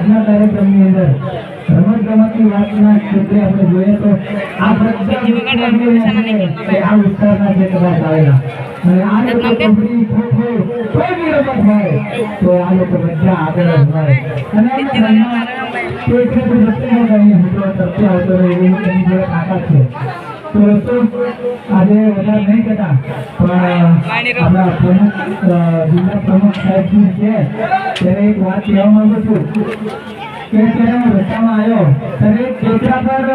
આજના કાર્યક્રમની અંદર રમતગમતની વાતના ક્ષેત્રે આપણે જોઈએ તો આ બધા આ વિસ્તારના જે કદાચ આવેલા અને આ લોકો કબડ્ડી ખોખો કોઈ બી રમત હોય તો આ લોકો બધા આગળ જ હોય અને કોઈ ક્ષેત્રે રસ્તે કઈ મિત્રો તરફે આવતો હોય એવી એની જોડે તાકાત છે તો આજે વધારે નહીં કરતા પણ આપણા પ્રમુખ જિલ્લા પ્રમુખ સાહેબજી છે ત્યારે એક વાત કહેવા માંગુ છું કે ત્યારે હું રસ્તામાં આવ્યો ત્યારે ટેકરા પર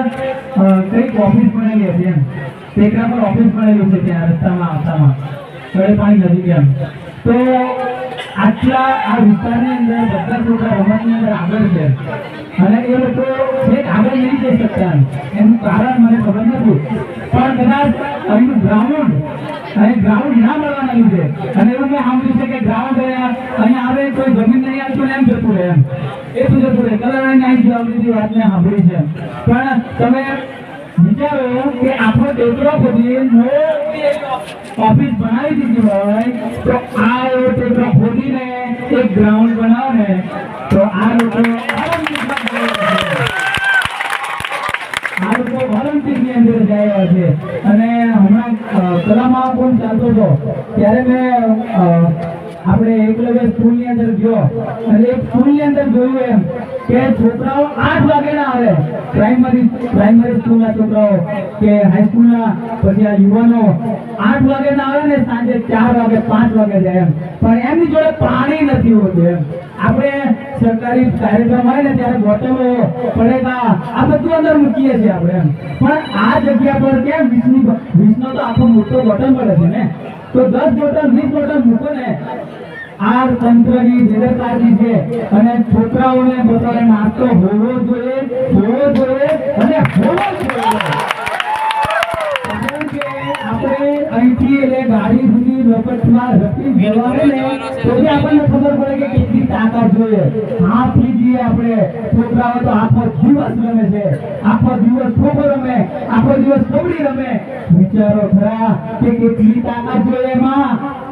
કંઈક ઓફિસ બનેલી હતી એમ ટેકરા પર ઓફિસ બનેલી છે ત્યાં રસ્તામાં આવતામાં કડે પાણી નદી એમ તો આટલા આ વિસ્તારની અંદર બધા છોકરા રમતની અંદર આગળ છે અને એ લોકો છેક આગળ નહીં જઈ શકતા એનું કારણ મને ખબર નથી પણ કદાચ અહીંનું ગ્રાઉન્ડ અહીં ગ્રાઉન્ડ ના મળવાના લીધે અને એવું મેં સાંભળ્યું છે કે ગ્રાઉન્ડ અહીંયા આવે કોઈ જમીન નહીં આવતું એમ જતું રહે એમ એ શું જતું રહે કલર અહીં જવાની વાત મેં સાંભળી છે પણ તમે વિચારો કે આપણો ટેકરો ખોદી ઓફિસ બનાવી દીધી હોય તો આ એવો ટેકરો ખોદીને એક ગ્રાઉન્ડ બનાવે તો આ લોકો ઓલિમ્પિકની અંદર જાય છે અને હમણાં કલામાં કોણ ચાલતો હતો ત્યારે મેં આપણે એકલવ્ય સ્કૂલની અંદર ગયો અને એક સ્કૂલની અંદર જોયું એમ કે છોકરાઓ 8 વાગે ના આવે પ્રાઇમરી સ્કૂલના છોકરાઓ કે હાઈસ્કૂલના પછી આ યુવાનો 8 વાગે ના આવે ને સાંજે 4 વાગે 5 વાગે જાય એમ પણ એમની જોડે પાણી નથી હોતું એમ આપણે સરકારી કાર્યક્રમ હોય ને ત્યારે બોટલો પડેગા આ બધું અંદર મૂકીએ છીએ આપણે એમ પણ આ જગ્યા પર કેમ 20નો તો આખો મોટો બોટલ પડે છે ને તો 10 બોટલ 20 બોટલ મૂકો ને આ તંત્રની બેદરકારી છે અને છોકરાઓને બધાને નાસ્તો હોવો જોઈએ અને હોવો જોઈએ આપણે અહીંથી એટલે ગાડી સુધી લપટમાં રખી જવાને ને તો બી આપણને ખબર પડે કે કેટલી તાકાત જોઈએ હાફ લીધીએ આપણે છોકરાઓ તો આખો દિવસ રમે છે આખો દિવસ ખોખો રમે આખો દિવસ કબડ્ડી રમે વિચારો ખરા કે કેટલી તાકાત જોઈએ એમાં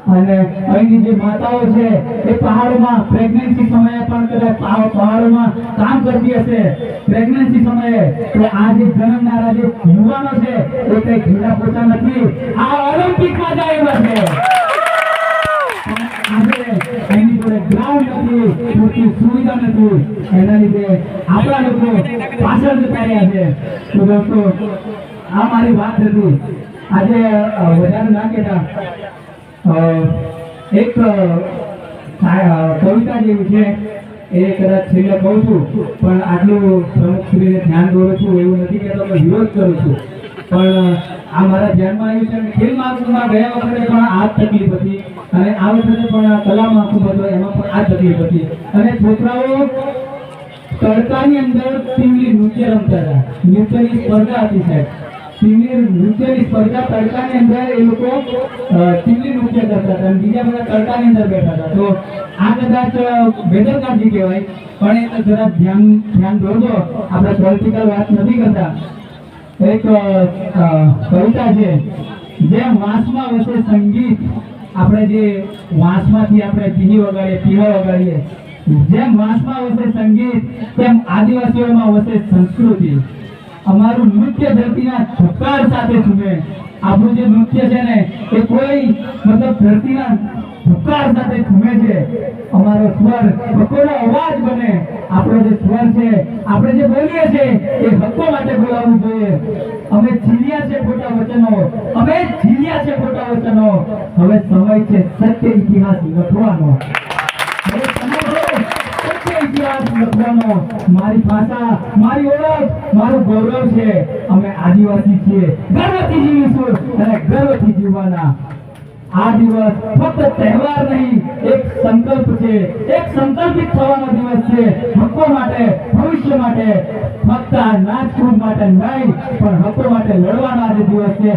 અને અહીંની જે માતાઓ છે એ પહાડોમાં પ્રેગ્નન્સી સમયે પણ કદાચ પહાડોમાં કામ કરતી હશે પ્રેગ્નન્સી સમયે તો આ જે જન્મનારા જે યુવાનો છે એ કઈ ખીડા પોતા નથી આ ઓલિમ્પિકમાં જાય એવા છે એની જોડે ગ્રાઉન્ડ નથી પૂરતી સુવિધા નથી એના લીધે આપણા લોકો પાછળ જતા રહ્યા છે તો દોસ્તો આ મારી વાત હતી આજે વધારે ના કહેતા એક કવિતા જેવી છે એ કદાચ છેલ્લે કહું છું પણ આટલું પ્રમુખશ્રીને ધ્યાન દોરું છું એવું નથી કે તમે વિરોધ કરું છું પણ આ મારા ધ્યાનમાં આવ્યું છે ખેલ મહાકુંભમાં ગયા વખતે પણ આ તકલીફ હતી અને આ વખતે પણ કલા મહાકુંભ હતો એમાં પણ આ તકલીફ હતી અને છોકરાઓ તડકાની અંદર ટીમલી નૃત્ય રમતા હતા નૃત્યની સ્પર્ધા હતી સાહેબ નૃત્યની સ્પર્ધા તડકાની અંદર એ લોકો ટીમલી નૃત્ય કરતા હતા બીજા બધા તડકાની અંદર બેઠા હતા તો આ કદાચ બેદરકારી કહેવાય પણ એ જરા ધ્યાન દોરજો આપણે પોલિટિકલ વાત નથી કરતા એક કવિતા છે જેમ વાંસમાં વસે સંગીત આપણે જે વાંસમાંથી આપણે પીવા વગાડીએ જેમ વાંસમાં વસે સંગીત તેમ આદિવાસીઓમાં વસે સંસ્કૃતિ અમારું નૃત્ય ધરતીના ધબકાર સાથે ઝૂમે આપણું જે નૃત્ય છે ને એ કોઈ મતલબ ધરતીના ધબકાર સાથે ઝૂમે છે અમારો સ્વર હકોનો અવાજ બને આપણો જે સ્વર છે આપણે જે બોલીએ છીએ એ હકો માટે બોલાવવું જોઈએ અમે ઝીલ્યા છે ખોટા વચનો હવે સમય છે સત્ય ઇતિહાસ લખવાનો ઇતિહાસ લખવાનો મારી ભાષા મારી ઓળખ મારું ગૌરવ છે અમે આદિવાસી છીએ ગર્વથી જીવીશું અને ગર્વથી જીવવાના આ દિવસ ફક્ત તહેવાર નહીં એક સંકલ્પ છે એક સંકલ્પિત થવાનો દિવસ છે હકો માટે ભવિષ્ય માટે ફક્ત નાચકૂદ માટે નહીં પણ હકો માટે લડવાનો આજે દિવસ છે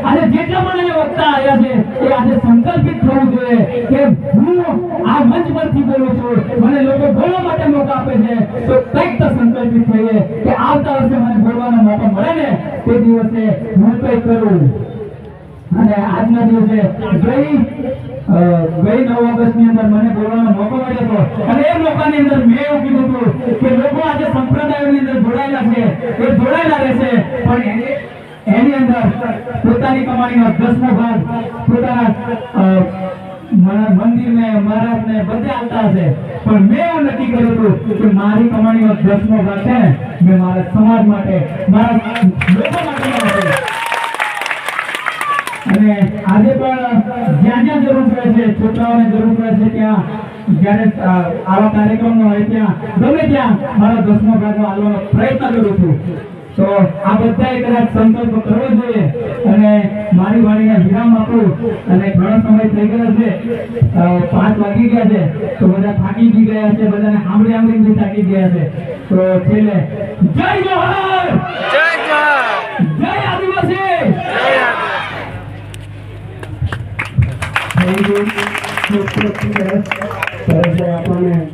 આજે જેટલા મને વક્તા આવ્યા છે એ આજે સંકલ્પિત થવું જોઈએ કે હું આ મંચ પરથી બોલું છું મને લોકો બોલવા માટે મોકો આપે છે તો કંઈક તો સંકલ્પિત થઈએ કે આવતા વર્ષે મને બોલવાનો મોકો મળે ને તે દિવસે હું કંઈક કરું અને આજના દિવસે જય ગઈ 9 ઓગસ્ટની અંદર મને બોલવાનો મોકો મળ્યો હતો અને એ મોકાની અંદર મેં એવું કીધું હતું કે લોકો આજે સંપ્રદાયોની અંદર જોડાયેલા છે એ જોડાયેલા રહેશે પણ એની અંદર પોતાની કમાણીનો 10મો ભાગ પોતાના મંદિરને મહારાજને બધે આવતા હશે પણ મેં એવું નક્કી કર્યું હતું કે મારી કમાણીનો 10મો ભાગ છે ને મેં મારા સમાજ માટે મારા લોકો માટે અને આજે પણ જ્યાં જ્યાં જરૂર પડે છે છોકરાઓને જરૂર પડે છે ત્યાં જ્યારે આવા કાર્યક્રમો હોય ત્યાં ગમે ત્યાં મારા 10મો ભાગ આપવાનો પ્રયત્ન કરું છું તો આ બધાએ કદાચ સંકલ્પ કરવો જોઈએ અને મારી વાણીને વિરામ આપું અને ઘણો સમય થઈ ગયો છે 5 વાગી ગયા છે તો બધા થાકી બી ગયા છે બધાને સાંભળી થાકી ગયા છે તો છેલ્લે જય જોહર જય આદિવાસી જય આદિવાસી